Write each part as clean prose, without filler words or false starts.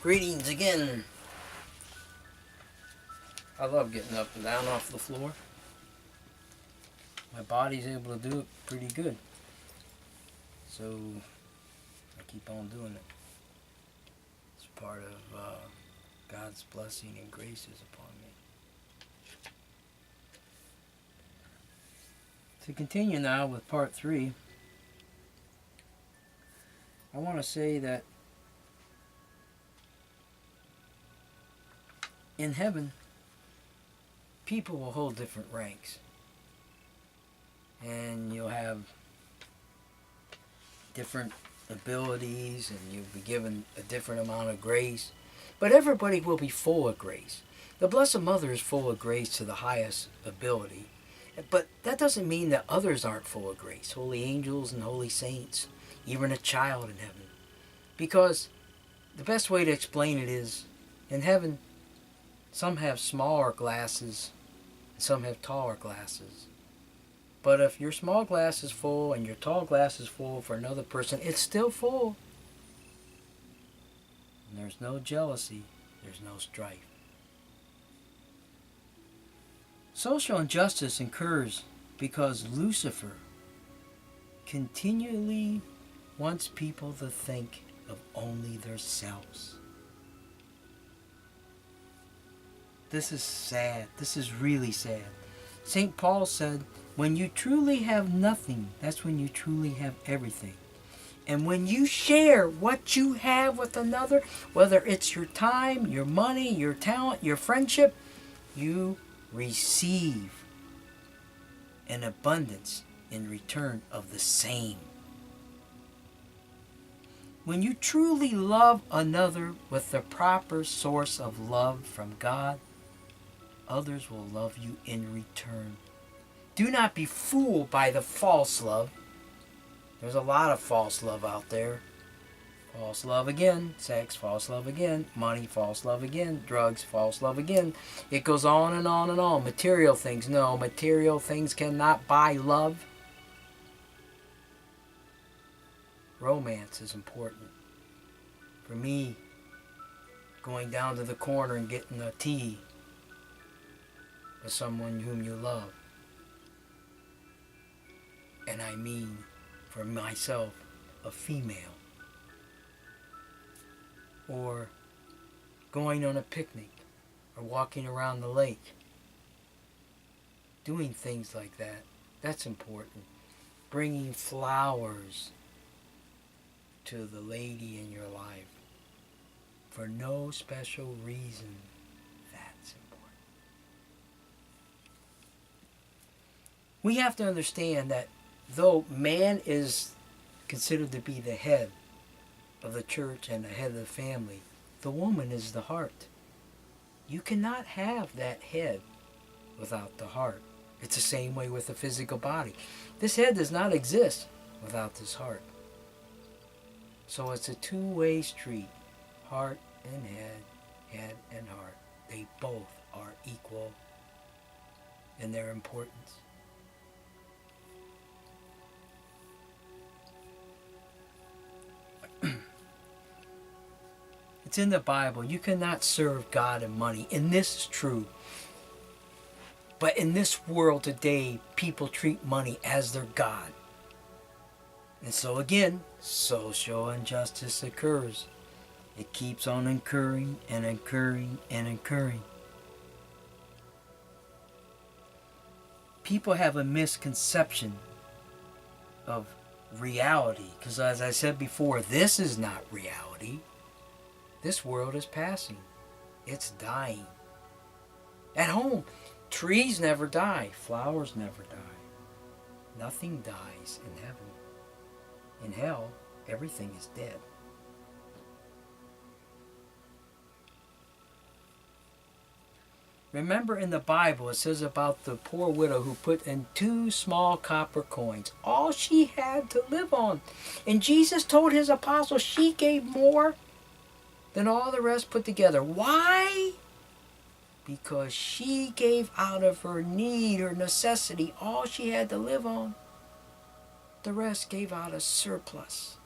Greetings again. I love getting up and down off the floor. My body's able to do it pretty good. So I keep on doing it. It's part of God's blessing and graces upon me. To continue now with part 3, I want to say that in heaven, people will hold different ranks. And you'll have different abilities, and you'll be given a different amount of grace. But everybody will be full of grace. The Blessed Mother is full of grace to the highest ability. But that doesn't mean that others aren't full of grace. Holy angels and holy saints, even a child in heaven. Because the best way to explain it is, in heaven, some have smaller glasses, and some have taller glasses. But if your small glass is full and your tall glass is full for another person, it's still full. And there's no jealousy, there's no strife. Social injustice occurs because Lucifer continually wants people to think of only themselves. This is sad. This is really sad. St. Paul said, when you truly have nothing, that's when you truly have everything. And when you share what you have with another, whether it's your time, your money, your talent, your friendship, you receive an abundance in return of the same. When you truly love another with the proper source of love from God, others will love you in return. Do not be fooled by the false love. There's a lot of false love out there. False love again. Sex, false love again. Money, false love again. Drugs, false love again. It goes on and on and on. Material things. No, material things cannot buy love. Romance is important. For me, going down to the corner and getting a tea with someone whom you love. And I mean, for myself, a female. Or going on a picnic, or walking around the lake. Doing things like that. That's important. Bringing flowers to the lady in your life for no special reason. That's important. We have to understand that though man is considered to be the head of the church and the head of the family, the woman is the heart. You cannot have that head without the heart. It's the same way with the physical body. This head does not exist without this heart. So it's a two-way street. Heart and head and heart. They both are equal in their importance. It's in the Bible. You cannot serve God and money. And this is true. But in this world today, people treat money as their God. And so again, social injustice occurs. It keeps on occurring and occurring and occurring. People have a misconception of reality. Because as I said before, this is not reality. This world is passing. It's dying. At home, trees never die. Flowers never die. Nothing dies in heaven. In hell, everything is dead. Remember in the Bible, it says about the poor widow who put in 2 small copper coins. All she had to live on. And Jesus told his apostles she gave more than all the rest put together. Why? Because she gave out of her need, her necessity, all she had to live on. The rest gave out a surplus.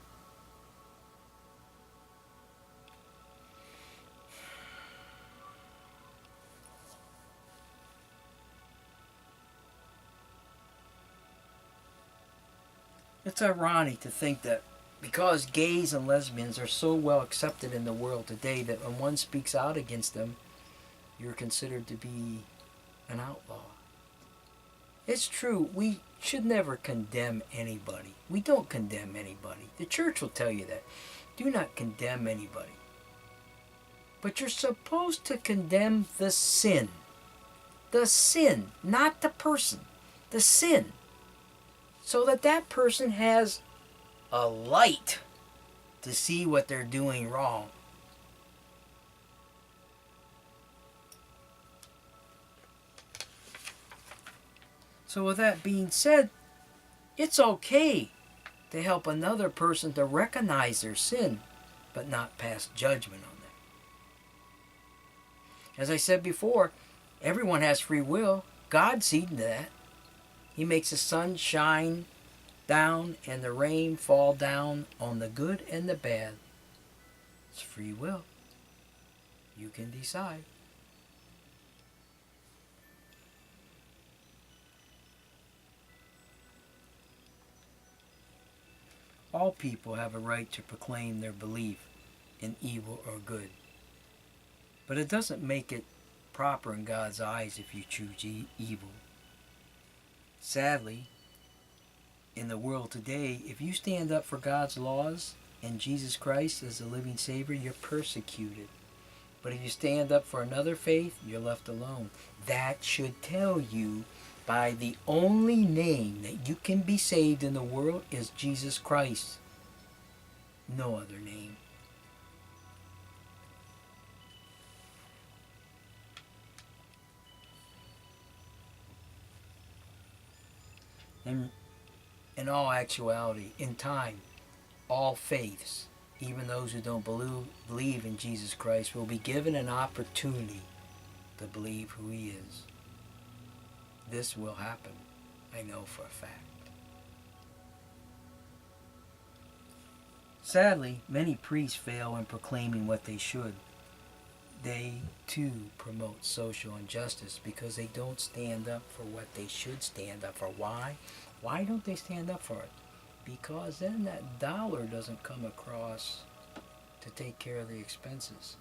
It's ironic to think that because gays and lesbians are so well accepted in the world today that when one speaks out against them, you're considered to be an outlaw. It's true, we should never condemn anybody. We don't condemn anybody. The church will tell you that. Do not condemn anybody. But you're supposed to condemn the sin. The sin, not the person. The sin. So that that person has a light to see what they're doing wrong. So with that being said, it's okay to help another person to recognize their sin, but not pass judgment on them. As I said before, everyone has free will. God sees that. He makes the sun shine down and the rain fall down on the good and the bad. It's free will. You can decide. All people have a right to proclaim their belief in evil or good. But it doesn't make it proper in God's eyes if you choose evil. Sadly, in the world today, if you stand up for God's laws and Jesus Christ as the living Savior, you're persecuted. But if you stand up for another faith, you're left alone. That should tell you by the only name that you can be saved in the world is Jesus Christ. No other name. And in all actuality, in time, all faiths, even those who don't believe in Jesus Christ, will be given an opportunity to believe who He is. This will happen, I know for a fact. Sadly, many priests fail in proclaiming what they should. They, too, promote social injustice because they don't stand up for what they should stand up for. Why? Why don't they stand up for it? Because then that dollar doesn't come across to take care of the expenses.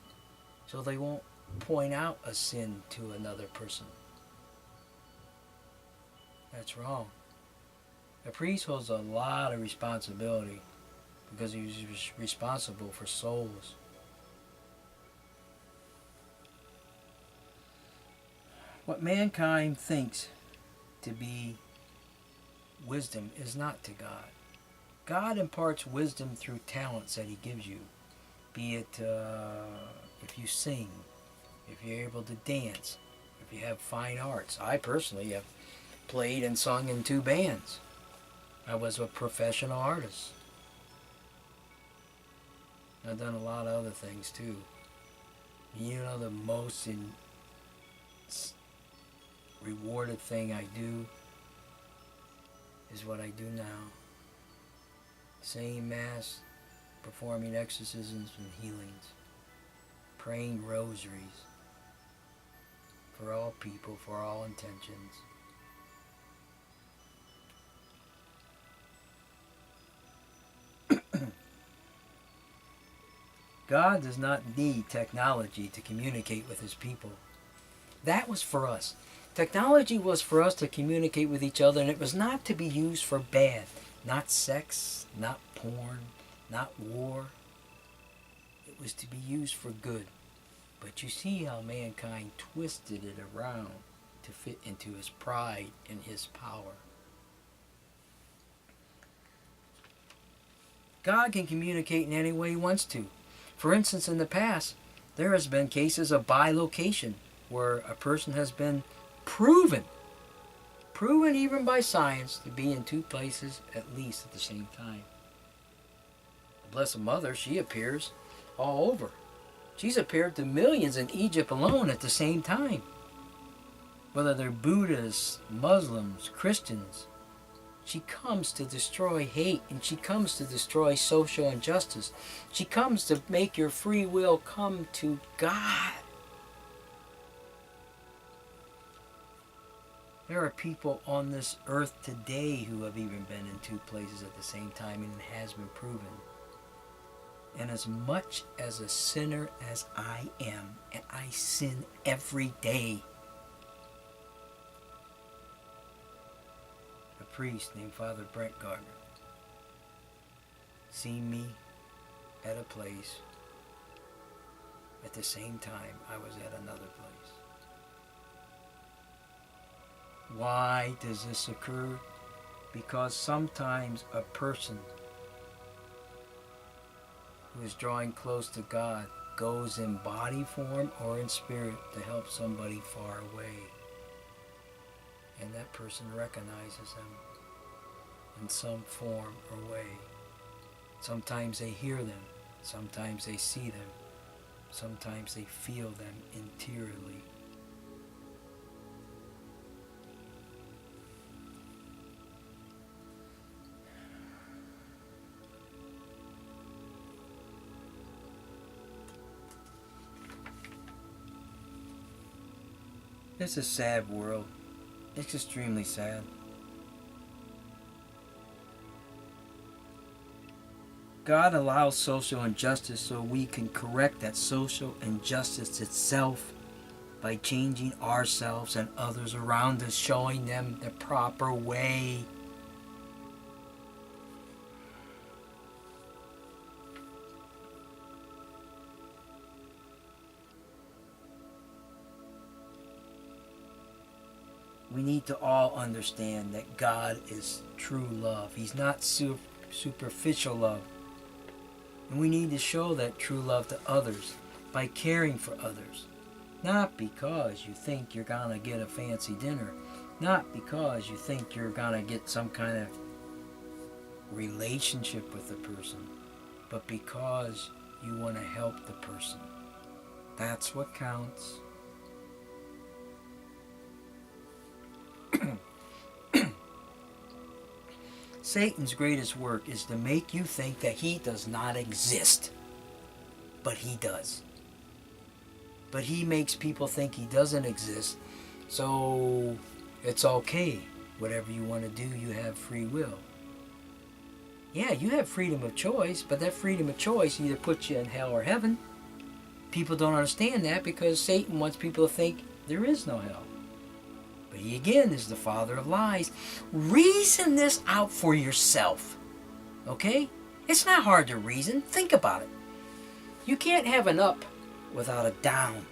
So they won't point out a sin to another person. That's wrong. A priest holds a lot of responsibility because he's responsible for souls. What mankind thinks to be wisdom is not to God. God imparts wisdom through talents that He gives you. Be it if you sing, if you're able to dance, if you have fine arts. I personally have played and sung in 2 bands. I was a professional artist. I've done a lot of other things too. You know, the most rewarded thing I do is what I do now. Saying Mass, performing exorcisms and healings, praying rosaries for all people, for all intentions. God does not need technology to communicate with His people. That was for us. Technology was for us to communicate with each other, and it was not to be used for bad. Not sex, not porn, not war. It was to be used for good. But you see how mankind twisted it around to fit into his pride and his power. God can communicate in any way He wants to. For instance, in the past, there has been cases of bilocation where a person has been proven even by science, to be in 2 places at least at the same time. The Blessed Mother, she appears all over. She's appeared to millions in Egypt alone at the same time. Whether they're Buddhists, Muslims, Christians, she comes to destroy hate, and she comes to destroy social injustice. She comes to make your free will come to God. There are people on this earth today who have even been in two places at the same time, and it has been proven. And as much as a sinner as I am, and I sin every day, a priest named Father Brent Gardner seen me at a place at the same time I was at another place. Why does this occur? Because sometimes a person who is drawing close to God goes in body form or in spirit to help somebody far away. And that person recognizes them in some form or way. Sometimes they hear them, sometimes they see them, sometimes they feel them interiorly. It's a sad world. It's extremely sad. God allows social injustice so we can correct that social injustice itself by changing ourselves and others around us, showing them the proper way. We need to all understand that God is true love. He's not superficial love. And we need to show that true love to others by caring for others. Not because you think you're going to get a fancy dinner. Not because you think you're going to get some kind of relationship with the person. But because you want to help the person. That's what counts. Satan's greatest work is to make you think that he does not exist. But he does. But he makes people think he doesn't exist. So it's okay. Whatever you want to do, you have free will. Yeah, you have freedom of choice, but that freedom of choice either puts you in hell or heaven. People don't understand that because Satan wants people to think there is no hell. But he again is the father of lies. Reason this out for yourself. Okay? It's not hard to reason. Think about it. You can't have an up without a down.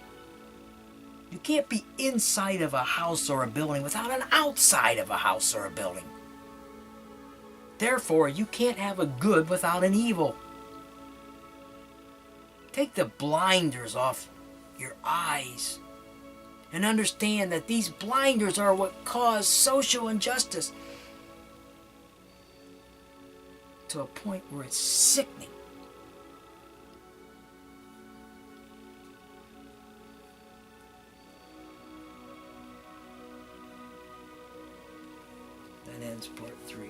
You can't be inside of a house or a building without an outside of a house or a building. Therefore, you can't have a good without an evil. Take the blinders off your eyes and understand that these blinders are what cause social injustice to a point where it's sickening. That ends part 3.